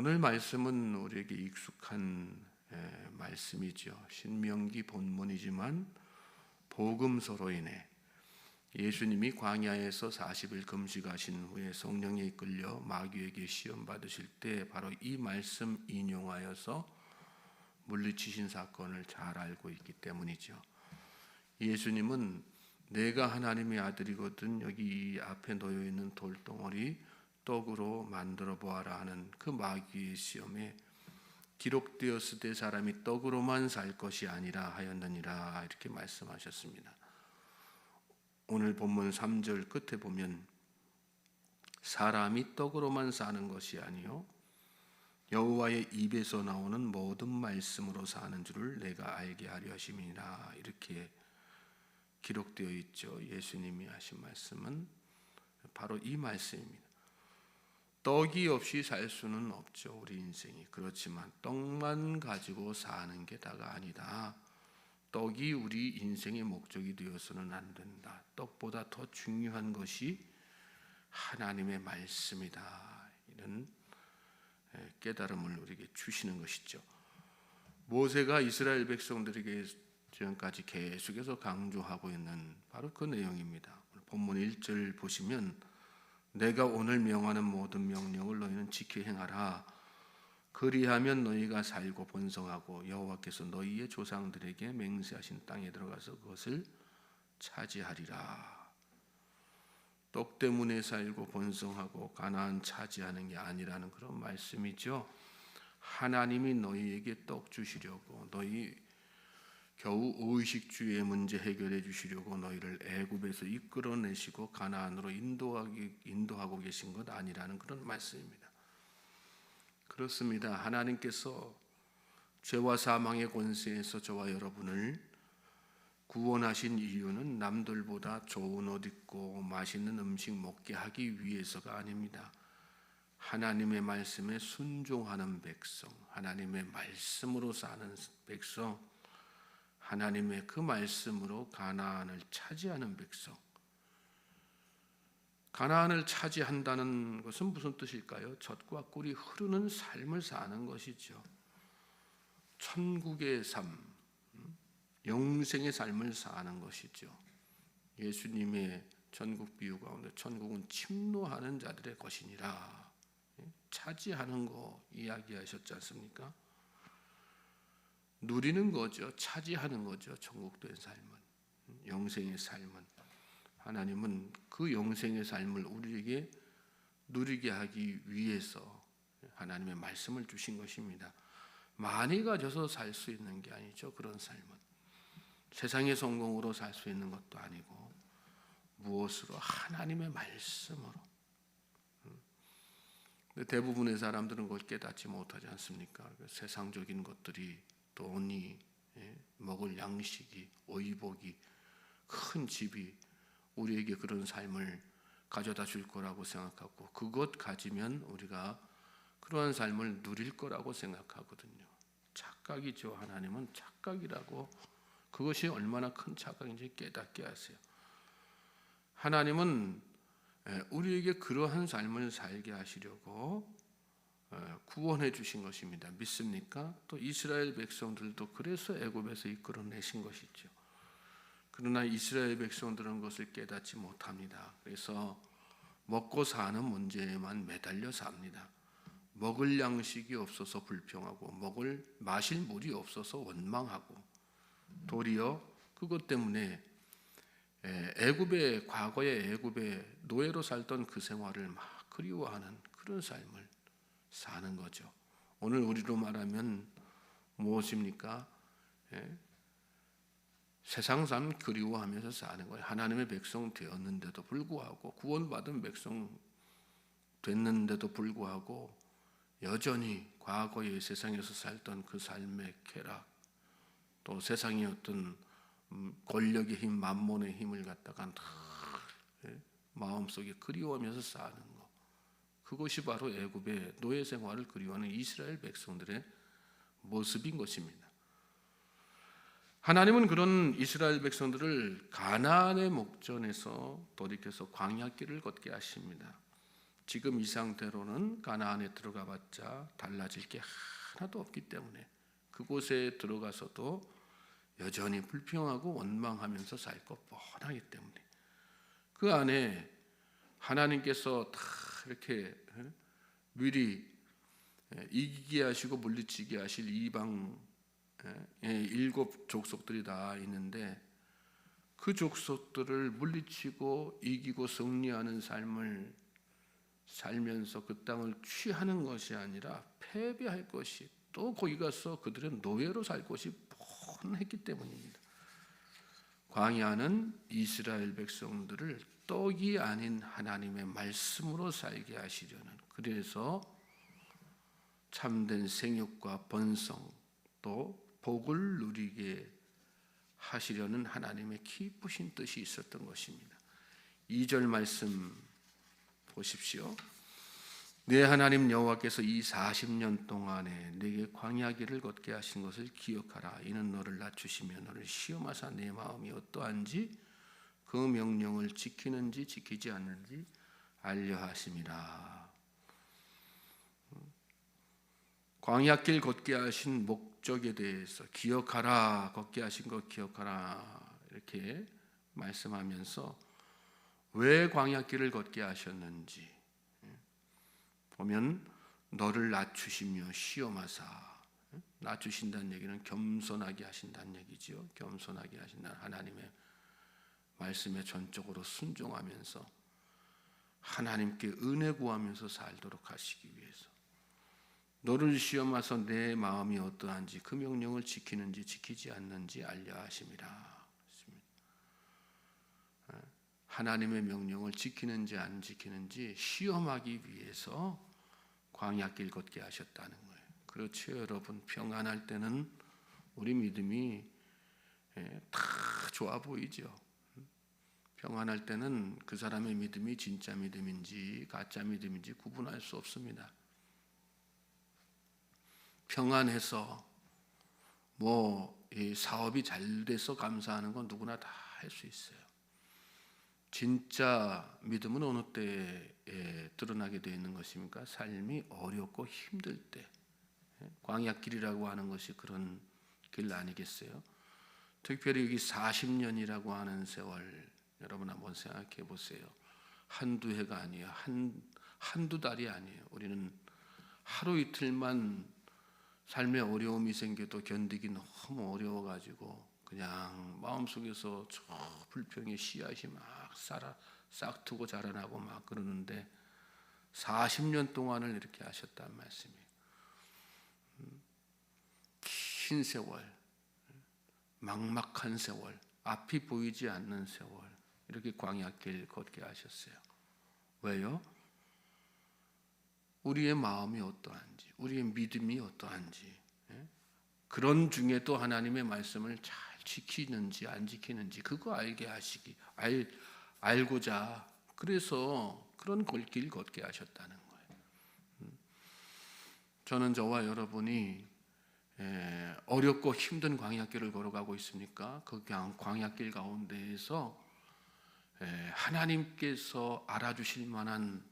오늘 말씀은 우리에게 익숙한 말씀이죠. 신명기 본문이지만 복음서로 인해 예수님이 광야에서 40일 금식하신 후에 성령에 이끌려 마귀에게 시험 받으실 때 바로 이 말씀 인용하여서 물리치신 사건을 잘 알고 있기 때문이죠. 예수님은 내가 하나님의 아들이거든 여기 앞에 놓여 있는 돌덩어리 떡으로 만들어 보아라 하는 그 마귀의 시험에 기록되었을 때 사람이 떡으로만 살 것이 아니라 하였느니라 이렇게 말씀하셨습니다. 오늘 본문 3절 끝에 보면 사람이 떡으로만 사는 것이 아니요 여호와의 입에서 나오는 모든 말씀으로 사는 줄을 내가 알게 하려 하심이니라 이렇게 기록되어 있죠. 예수님이 하신 말씀은 바로 이 말씀입니다. 떡이 없이 살 수는 없죠. 우리 인생이. 그렇지만 떡만 가지고 사는 게 다가 아니다. 떡이 우리 인생의 목적이 되어서는 안 된다. 떡보다 더 중요한 것이 하나님의 말씀이다. 이런 깨달음을 우리에게 주시는 것이죠. 모세가 이스라엘 백성들에게 지금까지 계속해서 강조하고 있는 바로 그 내용입니다. 본문 1절 보시면 내가 오늘 명하는 모든 명령을 너희는 지켜 행하라. 그리하면 너희가 살고 번성하고 여호와께서 너희의 조상들에게 맹세하신 땅에 들어가서 그것을 차지하리라. 떡 때문에 살고 번성하고 가나안 차지하는 게 아니라는 그런 말씀이죠. 하나님이 너희에게 떡 주시려고 너희 겨우 의식주의 문제 해결해 주시려고 너희를 애굽에서 이끌어내시고 가나안으로 인도하고 계신 것 아니라는 그런 말씀입니다. 그렇습니다. 하나님께서 죄와 사망의 권세에서 저와 여러분을 구원하신 이유는 남들보다 좋은 옷 입고 맛있는 음식 먹게 하기 위해서가 아닙니다. 하나님의 말씀에 순종하는 백성, 하나님의 말씀으로 사는 백성, 하나님의 그 말씀으로 가나안을 차지하는 백성. 가나안을 차지한다는 것은 무슨 뜻일까요? 젖과 꿀이 흐르는 삶을 사는 것이죠. 천국의 삶, 영생의 삶을 사는 것이죠. 예수님의 천국 비유 가운데 천국은 침노하는 자들의 것이니라 차지하는 거 이야기하셨지 않습니까? 누리는 거죠. 차지하는 거죠. 천국된 삶은, 영생의 삶은. 하나님은 그 영생의 삶을 우리에게 누리게 하기 위해서 하나님의 말씀을 주신 것입니다. 많이 가져서 살 수 있는 게 아니죠. 그런 삶은 세상의 성공으로 살 수 있는 것도 아니고 무엇으로? 하나님의 말씀으로. 대부분의 사람들은 그걸 깨닫지 못하지 않습니까? 세상적인 것들이, 돈이, 먹을 양식이, 의복이, 큰 집이 우리에게 그런 삶을 가져다 줄 거라고 생각하고 그것 가지면 우리가 그러한 삶을 누릴 거라고 생각하거든요. 착각이죠. 하나님은 착각이라고, 그것이 얼마나 큰 착각인지 깨닫게 하세요. 하나님은 우리에게 그러한 삶을 살게 하시려고 구원해 주신 것입니다. 믿습니까? 또 이스라엘 백성들도 그래서 애굽에서 이끌어내신 것이죠. 그러나 이스라엘 백성들은 그것을 깨닫지 못합니다. 그래서 먹고 사는 문제에만 매달려 삽니다. 먹을 양식이 없어서 불평하고 마실 물이 없어서 원망하고 도리어 그것 때문에 과거의 애굽의 노예로 살던 그 생활을 막 그리워하는 그런 삶을 사는 거죠. 오늘 우리로 말하면 무엇입니까? 세상 삶 그리워하면서 사는 거예요. 하나님의 백성 되었는데도 불구하고, 구원받은 백성 됐는데도 불구하고 여전히 과거의 세상에서 살던 그 삶의 쾌락, 또 세상의 어떤 권력의 힘, 만몬의 힘을 갖다가 마음속에 그리워하면서 사는 것, 그것이 바로 애굽의 노예 생활을 그리워하는 이스라엘 백성들의 모습인 것입니다. 하나님은 그런 이스라엘 백성들을 가나안의 목전에서 돌이켜서 광야길을 걷게 하십니다. 지금 이 상태로는 가나안에 들어가봤자 달라질 게 하나도 없기 때문에 그곳에 들어가서도 여전히 불평하고 원망하면서 살 것 뻔하기 때문에 그 안에 하나님께서 다 이렇게 미리 이기게 하시고 물리치게 하실 이방 7 족속들이 다 있는데 그 족속들을 물리치고 이기고 승리하는 삶을 살면서 그 땅을 취하는 것이 아니라 패배할 것이, 또 거기 가서 그들은 노예로 살 것이 뻔했기 때문입니다. 광야는 이스라엘 백성들을 떡이 아닌 하나님의 말씀으로 살게 하시려는, 그래서 참된 생육과 번성 또 복을 누리게 하시려는 하나님의 기쁘신 뜻이 있었던 것입니다. 2절 말씀 보십시오. 내 하나님 여호와께서 이 40년 동안에 내게 광야 길을 걷게 하신 것을 기억하라. 이는 너를 낮추시며 너를 시험하사 내 마음이 어떠한지 그 명령을 지키는지 지키지 않는지 알려 하심이라. 광야 길 걷게 하신 목적에 대해서 기억하라, 걷게 하신 것 기억하라 이렇게 말씀하면서 왜 광야 길을 걷게 하셨는지 보면 너를 낮추시며 시험하사, 낮추신다는 얘기는 겸손하게 하신다는 얘기죠. 겸손하게 하신다는 하나님의 말씀에 전적으로 순종하면서 하나님께 은혜 구하면서 살도록 하시기 위해서 너를 시험하사 내 마음이 어떠한지 그 명령을 지키는지 지키지 않는지 알려 하심이라. 하나님의 명령을 지키는지 안 지키는지 시험하기 위해서 광야길 걷게 하셨다는 거예요. 그렇죠, 여러분. 평안할 때는 우리 믿음이 다 좋아 보이죠. 평안할 때는 그 사람의 믿음이 진짜 믿음인지 가짜 믿음인지 구분할 수 없습니다. 평안해서 사업이 잘 돼서 감사하는 건 누구나 다 할 수 있어요. 진짜 믿음은 어느 때에 드러나게 되어 있는 것입니까? 삶이 어렵고 힘들 때. 광야길이라고 하는 것이 그런 길 아니겠어요? 특별히 여기 40년이라고 하는 세월, 여러분 한번 생각해 보세요. 한두 해가 아니에요. 한두 달이 아니에요. 우리는 하루 이틀만 삶에 어려움이 생겨도 견디기 너무 어려워가지고 그냥 마음속에서 저 불평의 씨앗이 막 싹트고 자라나고 막 그러는데 40년 동안을 이렇게 하셨단 말씀이에요. 긴 세월, 막막한 세월, 앞이 보이지 않는 세월, 이렇게 광야길 걷게 하셨어요. 왜요? 우리의 마음이 어떠한지, 우리의 믿음이 어떠한지, 그런 중에도 하나님의 말씀을 잘 지키는지 안 지키는지 그거 알게 하시기, 알고자 그래서 그런 길 걷게 하셨다는 거예요. 저는 저와 여러분이 어렵고 힘든 광야길을 걸어가고 있습니까? 그 광야길 가운데에서 하나님께서 알아주실 만한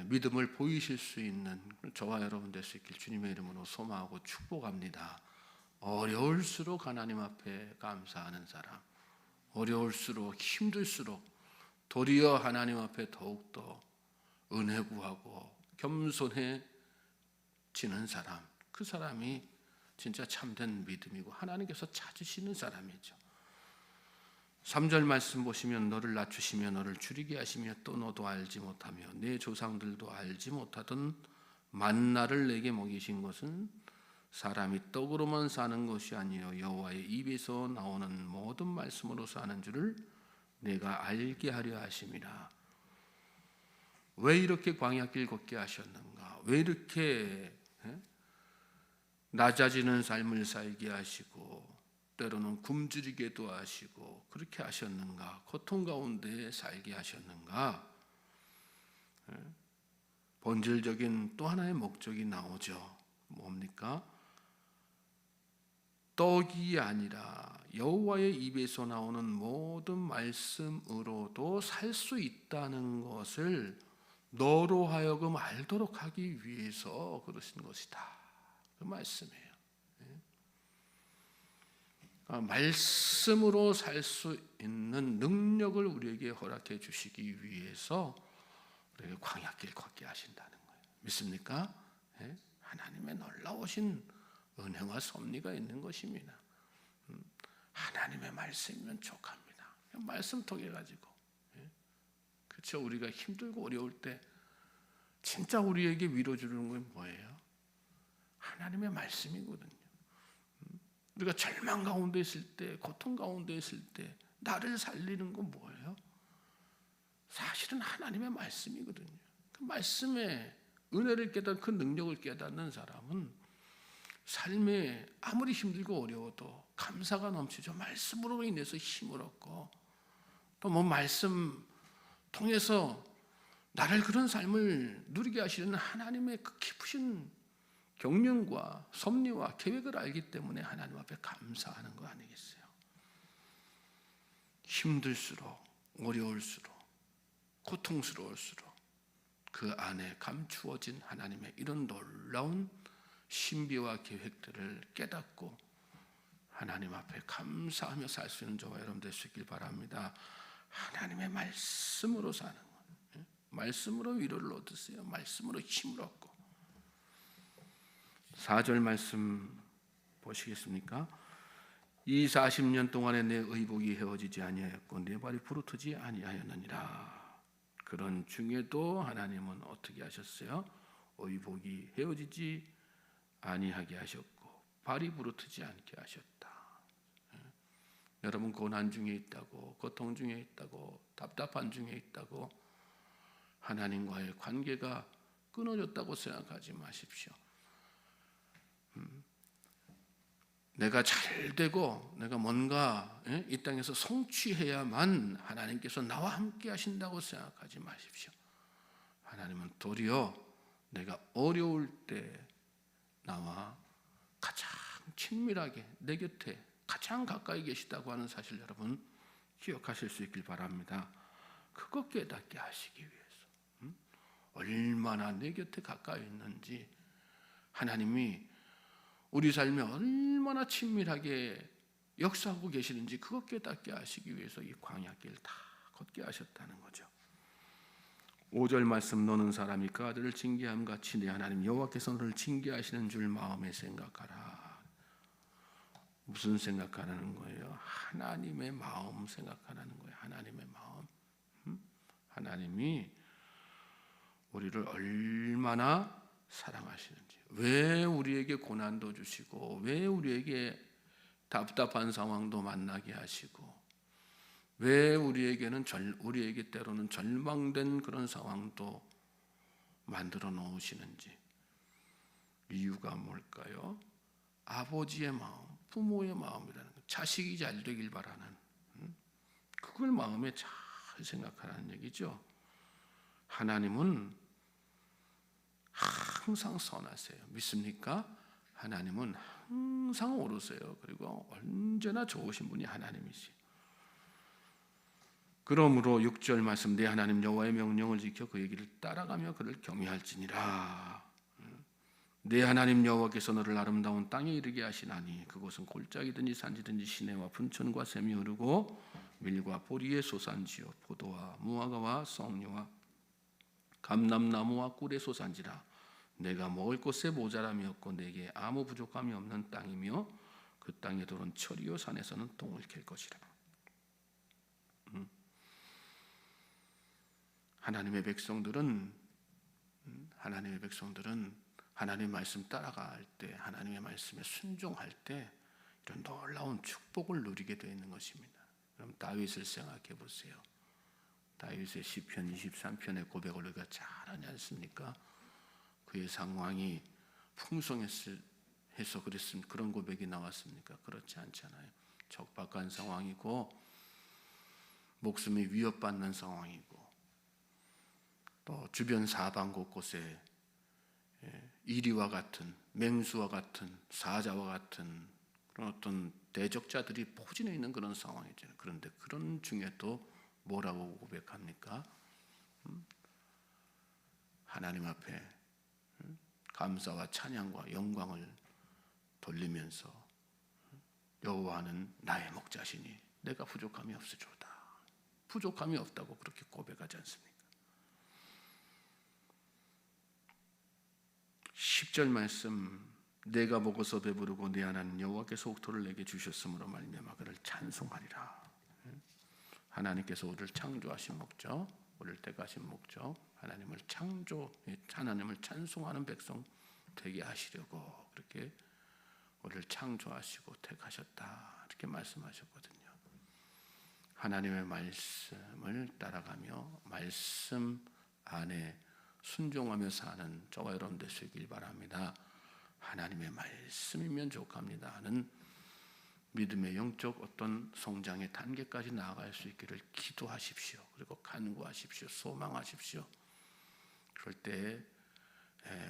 믿음을 보이실 수 있는 저와 여러분 될 수 있길 주님의 이름으로 소망하고 축복합니다. 어려울수록 하나님 앞에 감사하는 사람, 어려울수록 힘들수록 도리어 하나님 앞에 더욱더 은혜 구하고 겸손해지는 사람, 그 사람이 진짜 참된 믿음이고 하나님께서 찾으시는 사람이죠. 3절 말씀 보시면 너를 낮추시며 너를 줄이게 하시며 또 너도 알지 못하며 내 조상들도 알지 못하던 만나를 내게 먹이신 것은 사람이 떡으로만 사는 것이 아니요 여호와의 입에서 나오는 모든 말씀으로 사는 줄을 내가 알게 하려 하심이라. 왜 이렇게 광야길 걷게 하셨는가? 왜 이렇게 낮아지는 삶을 살게 하시고 때로는 굶주리게도 하시고 그렇게 하셨는가? 고통 가운데 살게 하셨는가? 본질적인 또 하나의 목적이 나오죠. 뭡니까? 떡이 아니라 여호와의 입에서 나오는 모든 말씀으로도 살 수 있다는 것을 너로 하여금 알도록 하기 위해서 그러신 것이다. 그 말씀이에요. 말씀으로 살 수 있는 능력을 우리에게 허락해 주시기 위해서 우리에게 광야길 걷게 하신다는 거예요. 믿습니까? 하나님의 놀라우신 은혜와 섭리가 있는 것입니다. 하나님의 말씀이면 족합니다. 말씀 통해 가지고, 그렇죠? 우리가 힘들고 어려울 때 진짜 우리에게 위로 주는 건 뭐예요? 하나님의 말씀이거든요. 우리가 절망 가운데 있을 때, 고통 가운데 있을 때 나를 살리는 건 뭐예요? 사실은 하나님의 말씀이거든요. 그 말씀의 은혜를 깨닫는, 그 능력을 깨닫는 사람은 삶에 아무리 힘들고 어려워도 감사가 넘치죠. 말씀으로 인해서 힘을 얻고, 또 뭐 말씀 통해서 나를 그런 삶을 누리게 하시는 하나님의 그 깊으신 경륜과 섭리와 계획을 알기 때문에 하나님 앞에 감사하는 거 아니겠어요? 힘들수록, 어려울수록, 고통스러울수록 그 안에 감추어진 하나님의 이런 놀라운 신비와 계획들을 깨닫고 하나님 앞에 감사하며 살 수 있는 저와 여러분 되시길 바랍니다. 하나님의 말씀으로 사는 거예요. 말씀으로 위로를 얻으세요. 말씀으로 힘을 얻고. 4절 말씀 보시겠습니까? 이 40년 동안에 내 의복이 헤어지지 아니하였고 내 발이 부르트지 아니하였느니라. 그런 중에도 하나님은 어떻게 하셨어요? 의복이 헤어지지 아니하게 하셨고 발이 부르트지 않게 하셨다. 여러분 고난 중에 있다고, 고통 중에 있다고, 답답한 중에 있다고 하나님과의 관계가 끊어졌다고 생각하지 마십시오. 내가 잘 되고 내가 뭔가 이 땅에서 성취해야만 하나님께서 나와 함께 하신다고 생각하지 마십시오. 하나님은 도리어 내가 어려울 때 나와 가장 친밀하게 내 곁에 가장 가까이 계시다고 하는 사실 여러분 기억하실 수 있길 바랍니다. 그것 깨닫게 하시기 위해서 얼마나 내 곁에 가까이 있는지, 하나님이 우리 삶에 얼마나 친밀하게 역사하고 계시는지 그것 깨닫게 하시기 위해서 이 광야길 다 걷게 하셨다는 거죠. 5절 말씀, 너는 사람이 그 아들을 징계함 같이 내 하나님 여호와께서 너를 징계하시는 줄 마음에 생각하라. 무슨 생각하라는 거예요? 하나님의 마음 생각하라는 거예요. 하나님의 마음. 하나님이 우리를 얼마나 사랑하시는지, 왜 우리에게 고난도 주시고 왜 우리에게 답답한 상황도 만나게 하시고 왜 우리에게 때로는 절망된 그런 상황도 만들어 놓으시는지, 이유가 뭘까요? 아버지의 마음, 부모의 마음이라는 거, 자식이 잘 되길 바라는, 그걸 마음에 잘 생각하라는 얘기죠. 하나님은 항상 선하세요. 믿습니까? 하나님은 항상 옳으세요. 그리고 언제나 좋으신 분이 하나님이시죠. 그러므로 6절 말씀, 내 하나님 여호와의 명령을 지켜 그의 길을 따라가며 그를 경외할지니라. 내 하나님 여호와께서 너를 아름다운 땅에 이르게 하시나니 그곳은 골짜기든지 산지든지 시내와 분천과 샘이 흐르고 밀과 보리의 소산지요 포도와 무화과와 석류와 감람나무와 꿀의 소산지라. 내가 먹을 것에 모자람이 없고 내게 아무 부족함이 없는 땅이며 그 땅에 도는 철이요 산에서는 똥을 캘 것이라. 하나님의 백성들은 하나님의 말씀 따라갈 때, 하나님의 말씀에 순종할 때 이런 놀라운 축복을 누리게 되어 있는 것입니다. 그럼 다윗을 생각해 보세요. 다윗의 시편 23편의 고백을 우리가 잘 하지 않습니까? 그의 상황이 풍성해서 그랬으면 그런 고백이 나왔습니까? 그렇지 않잖아요. 적박한 상황이고 목숨이 위협받는 상황이고 또 주변 사방 곳곳에 이리와 같은, 맹수와 같은, 사자와 같은 그런 어떤 대적자들이 포진해 있는 그런 상황이잖아요. 그런데 그런 중에도 뭐라고 고백합니까? 하나님 앞에 감사와 찬양과 영광을 돌리면서 여호와는 나의 목자시니 내가 부족함이 없으리로다. 부족함이 없다고 그렇게 고백하지 않습니까? 10절 말씀, 내가 먹어서 배부르고 내 하나님 여호와께서 옥토를 내게 주셨으므로 말미암아 그를 찬송하리라. 하나님께서 우리를 창조하신 목적, 우리를 택하신 목적, 하나님을 찬송하는 백성 되게 하시려고 그렇게 우리를 창조하시고 택하셨다, 이렇게 말씀하셨거든요. 하나님의 말씀을 따라가며 말씀 안에 순종하며 사는 저와 여러분 되시길 바랍니다. 하나님의 말씀이면 족합니다 하는 믿음의 영적 어떤 성장의 단계까지 나아갈 수 있기를 기도하십시오. 그리고 간구하십시오. 소망하십시오. 그럴 때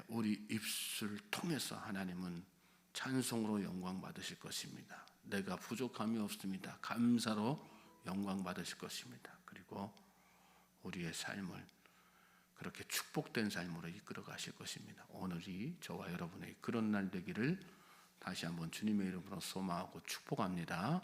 우리 입술을 통해서 하나님은 찬송으로 영광 받으실 것입니다. 내가 부족함이 없습니다. 감사로 영광 받으실 것입니다. 그리고 우리의 삶을 그렇게 축복된 삶으로 이끌어 가실 것입니다. 오늘이 저와 여러분의 그런 날 되기를 다시 한번 주님의 이름으로 소망하고 축복합니다.